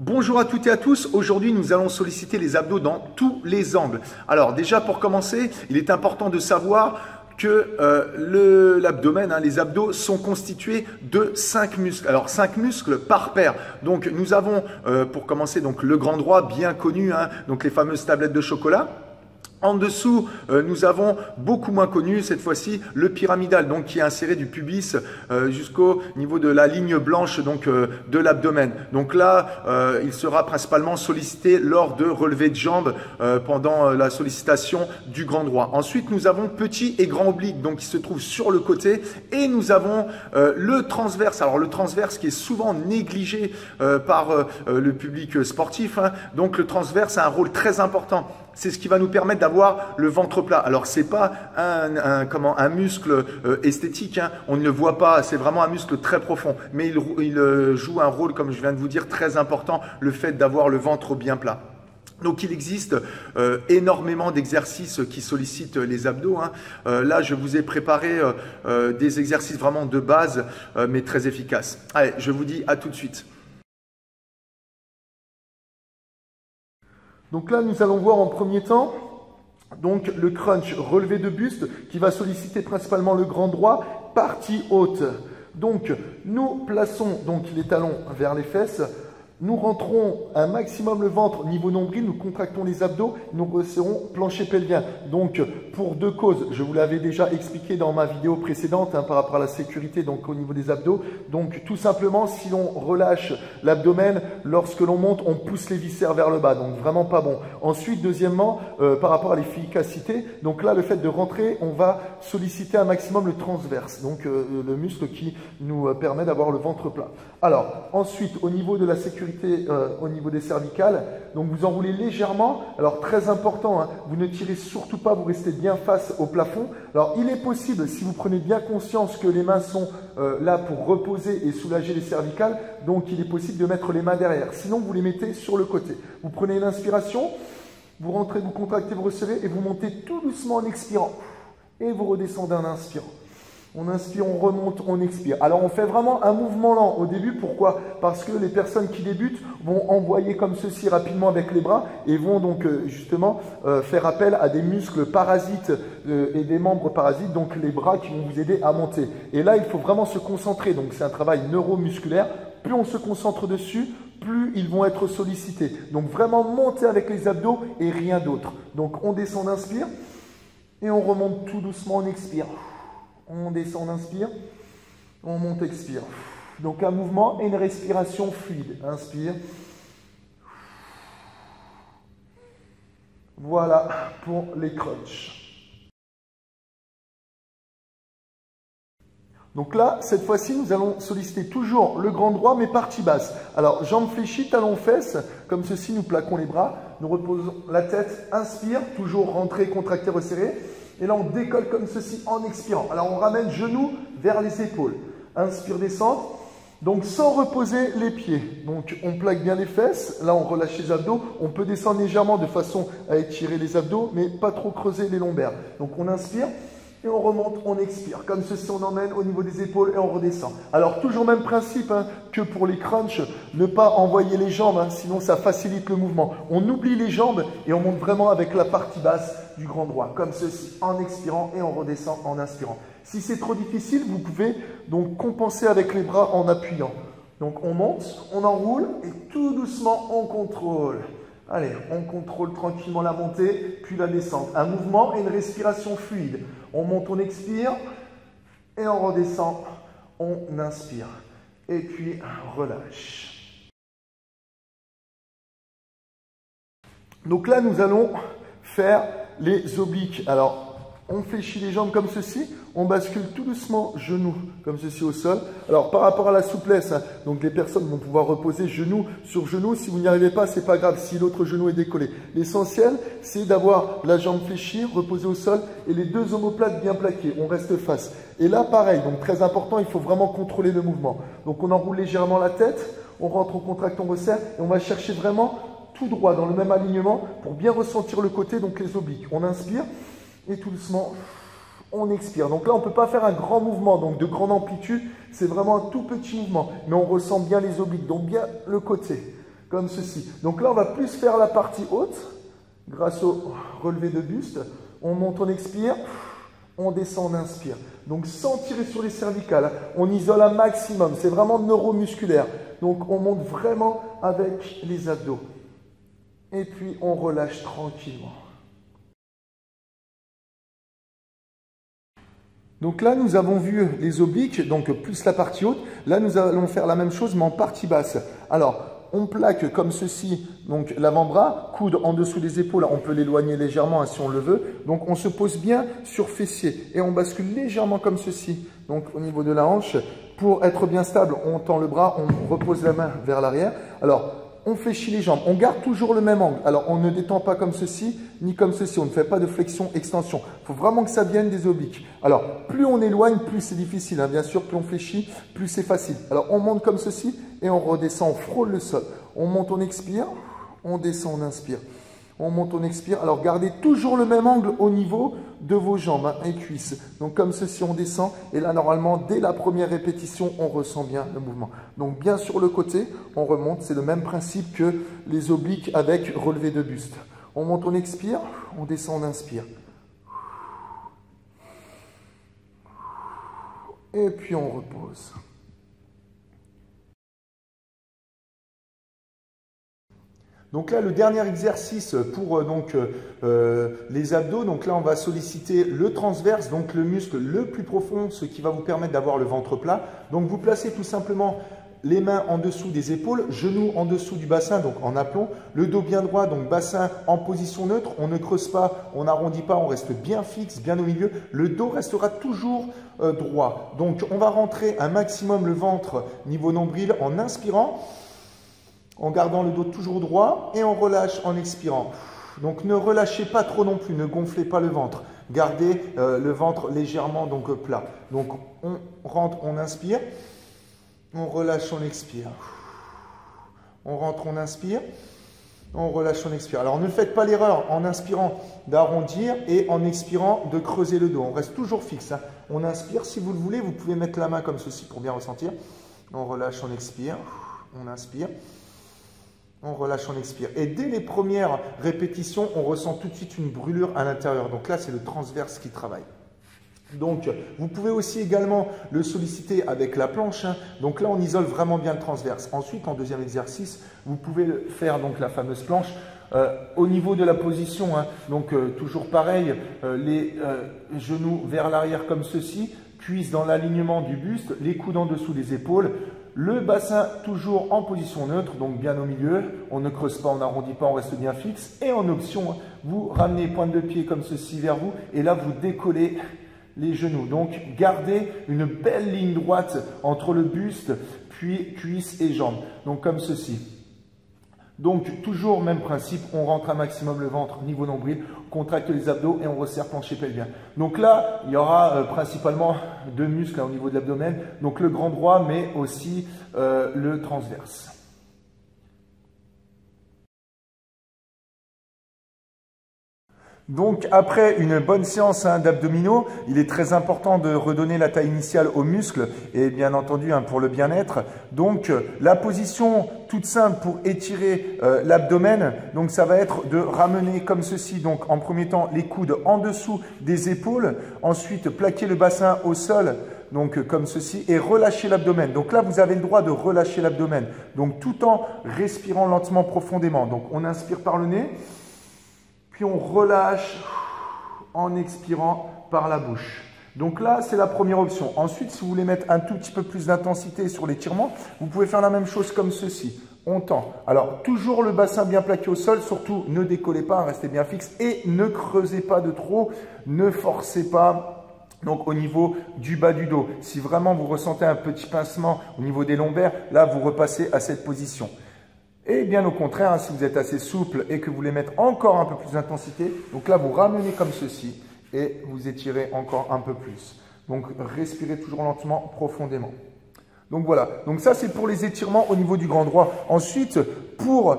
Bonjour à toutes et à tous, aujourd'hui nous allons solliciter les abdos dans tous les angles. Alors déjà pour commencer, il est important de savoir que l'abdomen, les abdos sont constitués de 5 muscles. Alors 5 muscles par paire. Donc nous avons pour commencer donc le grand droit bien connu, donc les fameuses tablettes de chocolat. En dessous, nous avons beaucoup moins connu cette fois-ci le pyramidal, donc qui est inséré du pubis jusqu'au niveau de la ligne blanche donc de l'abdomen. Donc là, il sera principalement sollicité lors de relevés de jambes pendant la sollicitation du grand droit. Ensuite, nous avons petit et grand oblique, donc qui se trouve sur le côté, et nous avons le transverse. Alors le transverse qui est souvent négligé par le public sportif. Donc le transverse a un rôle très important. C'est ce qui va nous permettre d'avoir le ventre plat. Alors, ce n'est pas un muscle esthétique, on ne le voit pas, c'est vraiment un muscle très profond. Mais il joue un rôle, comme je viens de vous dire, très important, le fait d'avoir le ventre bien plat. Donc il existe énormément d'exercices qui sollicitent les abdos. Là, je vous ai préparé des exercices vraiment de base, mais très efficaces. Allez, je vous dis à tout de suite. Donc là, nous allons voir en premier temps donc le crunch relevé de buste qui va solliciter principalement le grand droit, partie haute. Donc nous plaçons donc les talons vers les fesses. Nous rentrons un maximum le ventre niveau nombril, nous contractons les abdos, nous resserrons plancher pelvien. Donc pour deux causes, je vous l'avais déjà expliqué dans ma vidéo précédente par rapport à la sécurité donc au niveau des abdos. Donc tout simplement, si l'on relâche l'abdomen, lorsque l'on monte, on pousse les viscères vers le bas, donc vraiment pas bon. Ensuite, deuxièmement, par rapport à l'efficacité, donc là le fait de rentrer, on va solliciter un maximum le transverse, donc le muscle qui nous permet d'avoir le ventre plat. Alors ensuite, au niveau de la sécurité, au niveau des cervicales, donc vous enroulez légèrement. Alors très important, vous ne tirez surtout pas, vous restez bien face au plafond. Alors il est possible, si vous prenez bien conscience que les mains sont là pour reposer et soulager les cervicales, donc il est possible de mettre les mains derrière. Sinon vous les mettez sur le côté. Vous prenez une inspiration, vous rentrez, vous contractez, vous resserrez et vous montez tout doucement en expirant. Et vous redescendez en inspirant. On inspire, on remonte, on expire. Alors on fait vraiment un mouvement lent au début. Pourquoi? Parce que les personnes qui débutent vont envoyer comme ceci rapidement avec les bras et vont donc justement faire appel à des muscles parasites et des membres parasites, donc les bras qui vont vous aider à monter. Et là, il faut vraiment se concentrer. Donc c'est un travail neuromusculaire. Plus on se concentre dessus, plus ils vont être sollicités. Donc vraiment monter avec les abdos et rien d'autre. Donc on descend, on inspire et on remonte tout doucement, on expire. On descend, on inspire, on monte, expire. Donc un mouvement et une respiration fluide. Inspire. Voilà pour les crunchs. Donc là, cette fois-ci, nous allons solliciter toujours le grand droit, mais partie basse. Alors, jambes fléchies, talons fesses, comme ceci, nous plaquons les bras, nous reposons la tête, inspire, toujours rentrer, contracter, resserrer. Et là, on décolle comme ceci en expirant. Alors, on ramène genoux vers les épaules. Inspire, descente. Donc, sans reposer les pieds. Donc, on plaque bien les fesses. Là, on relâche les abdos. On peut descendre légèrement de façon à étirer les abdos, mais pas trop creuser les lombaires. Donc, on inspire et on remonte, on expire. Comme ceci, on emmène au niveau des épaules et on redescend. Alors, toujours même principe que pour les crunchs, ne pas envoyer les jambes, sinon ça facilite le mouvement. On oublie les jambes et on monte vraiment avec la partie basse du grand droit, comme ceci, en expirant et on redescend en inspirant. Si c'est trop difficile, vous pouvez donc compenser avec les bras en appuyant. Donc on monte, on enroule et tout doucement on contrôle. Allez, on contrôle tranquillement la montée, puis la descente. Un mouvement et une respiration fluide. On monte, on expire et on redescend, on inspire. Et puis relâche. Donc là, nous allons faire les obliques. Alors, on fléchit les jambes comme ceci, on bascule tout doucement genoux comme ceci au sol. Alors par rapport à la souplesse, donc les personnes vont pouvoir reposer genou sur genou. Si vous n'y arrivez pas, c'est pas grave si l'autre genou est décollé. L'essentiel, c'est d'avoir la jambe fléchie, reposée au sol et les deux omoplates bien plaquées. On reste face. Et là, pareil, donc très important, il faut vraiment contrôler le mouvement. Donc on enroule légèrement la tête, on rentre, on contracte, on resserre et on va chercher vraiment tout droit dans le même alignement pour bien ressentir le côté, donc les obliques. On inspire. Et tout doucement, on expire. Donc là, on ne peut pas faire un grand mouvement, donc de grande amplitude. C'est vraiment un tout petit mouvement. Mais on ressent bien les obliques, donc bien le côté. comme ceci. Donc là, on va plus faire la partie haute, grâce au relevé de buste. On monte, on expire, on descend, on inspire. Donc sans tirer sur les cervicales, on isole un maximum. C'est vraiment neuromusculaire. Donc on monte vraiment avec les abdos. Et puis on relâche tranquillement. Donc là, nous avons vu les obliques, donc plus la partie haute. Là, nous allons faire la même chose, mais en partie basse. Alors, on plaque comme ceci, donc l'avant-bras, coude en dessous des épaules. On peut l'éloigner légèrement si on le veut. Donc, on se pose bien sur fessier et on bascule légèrement comme ceci. Donc, au niveau de la hanche, pour être bien stable, on tend le bras, on repose la main vers l'arrière. Alors, on fléchit les jambes, on garde toujours le même angle. Alors, on ne détend pas comme ceci, ni comme ceci. On ne fait pas de flexion-extension. Il faut vraiment que ça vienne des obliques. Alors, plus on éloigne, plus c'est difficile. Hein. Bien sûr, plus on fléchit, plus c'est facile. Alors, on monte comme ceci et on redescend, on frôle le sol. On monte, on expire, on descend, on inspire. On monte, on expire. Alors, gardez toujours le même angle au niveau de vos jambes hein, et cuisses. Donc, comme ceci, on descend. Et là, normalement, dès la première répétition, on ressent bien le mouvement. Donc, bien sur le côté, on remonte. C'est le même principe que les obliques avec relevé de buste. On monte, on expire. On descend, on inspire. Et puis, on repose. Donc là, le dernier exercice pour les abdos. Donc là, on va solliciter le transverse, donc le muscle le plus profond, ce qui va vous permettre d'avoir le ventre plat. Donc vous placez tout simplement les mains en dessous des épaules, genoux en dessous du bassin, donc en aplomb, le dos bien droit, donc bassin en position neutre. On ne creuse pas, on n'arrondit pas, on reste bien fixe, bien au milieu. Le dos restera toujours droit. Donc on va rentrer un maximum le ventre niveau nombril en inspirant, en gardant le dos toujours droit et on relâche en expirant. Donc ne relâchez pas trop non plus, ne gonflez pas le ventre. Gardez le ventre légèrement plat. Donc on rentre, on inspire, on relâche, on expire. On rentre, on inspire, on relâche, on expire. Alors ne faites pas l'erreur en inspirant d'arrondir et en expirant de creuser le dos. On reste toujours fixe. Hein. On inspire, si vous le voulez, vous pouvez mettre la main comme ceci pour bien ressentir. On relâche, on expire, on inspire. On relâche, on expire. Et dès les premières répétitions, on ressent tout de suite une brûlure à l'intérieur. Donc là, c'est le transverse qui travaille. Donc, vous pouvez aussi également le solliciter avec la planche. Hein. Donc là, on isole vraiment bien le transverse. Ensuite, en deuxième exercice, vous pouvez faire donc la fameuse planche. Au niveau de la position, hein, donc toujours pareil, les genoux vers l'arrière comme ceci, cuisses dans l'alignement du buste, les coudes en dessous des épaules. Le bassin toujours en position neutre, donc bien au milieu. On ne creuse pas, on n'arrondit pas, on reste bien fixe. Et en option, vous ramenez pointe de pied comme ceci vers vous. Et là, vous décollez les genoux. Donc, gardez une belle ligne droite entre le buste, puis cuisses et jambes. Donc, comme ceci. Donc, toujours même principe, on rentre un maximum le ventre, niveau nombril, on contracte les abdos et on resserre plancher pelvien. Donc là, il y aura principalement deux muscles au niveau de l'abdomen, donc le grand droit, mais aussi le transverse. Donc après une bonne séance d'abdominaux, il est très important de redonner la taille initiale aux muscles et bien entendu pour le bien-être. Donc la position toute simple pour étirer l'abdomen, donc ça va être de ramener comme ceci, donc en premier temps les coudes en dessous des épaules, ensuite plaquer le bassin au sol, donc comme ceci, et relâcher l'abdomen. Donc là, vous avez le droit de relâcher l'abdomen, donc tout en respirant lentement, profondément. Donc on inspire par le nez. Puis on relâche en expirant par la bouche. Donc là, c'est la première option. Ensuite, si vous voulez mettre un tout petit peu plus d'intensité sur l'étirement, vous pouvez faire la même chose comme ceci. On tend. Alors, toujours le bassin bien plaqué au sol. Surtout, ne décollez pas, restez bien fixe. Et ne creusez pas de trop. Ne forcez pas. Donc, au niveau du bas du dos. Si vraiment vous ressentez un petit pincement au niveau des lombaires, là, vous repassez à cette position. Et bien au contraire, si vous êtes assez souple et que vous voulez mettre encore un peu plus d'intensité, donc là vous ramenez comme ceci et vous étirez encore un peu plus. Donc respirez toujours lentement, profondément. Donc voilà, donc ça c'est pour les étirements au niveau du grand droit. Ensuite, pour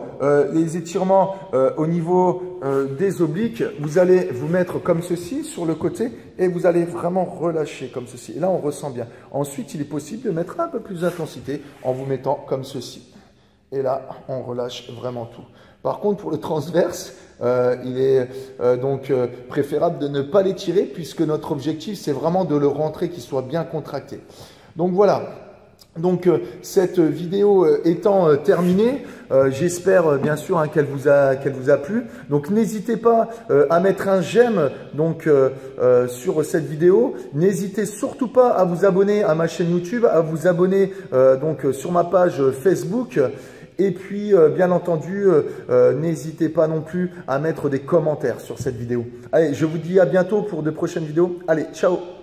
les étirements au niveau des obliques, vous allez vous mettre comme ceci sur le côté et vous allez vraiment relâcher comme ceci. Et là on ressent bien. Ensuite, il est possible de mettre un peu plus d'intensité en vous mettant comme ceci. Et là, on relâche vraiment tout. Par contre, pour le transverse, il est donc préférable de ne pas l'étirer puisque notre objectif, c'est vraiment de le rentrer, qu'il soit bien contracté. Donc voilà. Donc cette vidéo étant terminée, j'espère bien sûr hein, qu'elle vous a plu. Donc n'hésitez pas à mettre un j'aime donc sur cette vidéo. N'hésitez surtout pas à vous abonner à ma chaîne YouTube, à vous abonner donc sur ma page Facebook. Et puis, bien entendu, n'hésitez pas non plus à mettre des commentaires sur cette vidéo. Allez, je vous dis à bientôt pour de prochaines vidéos. Allez, ciao!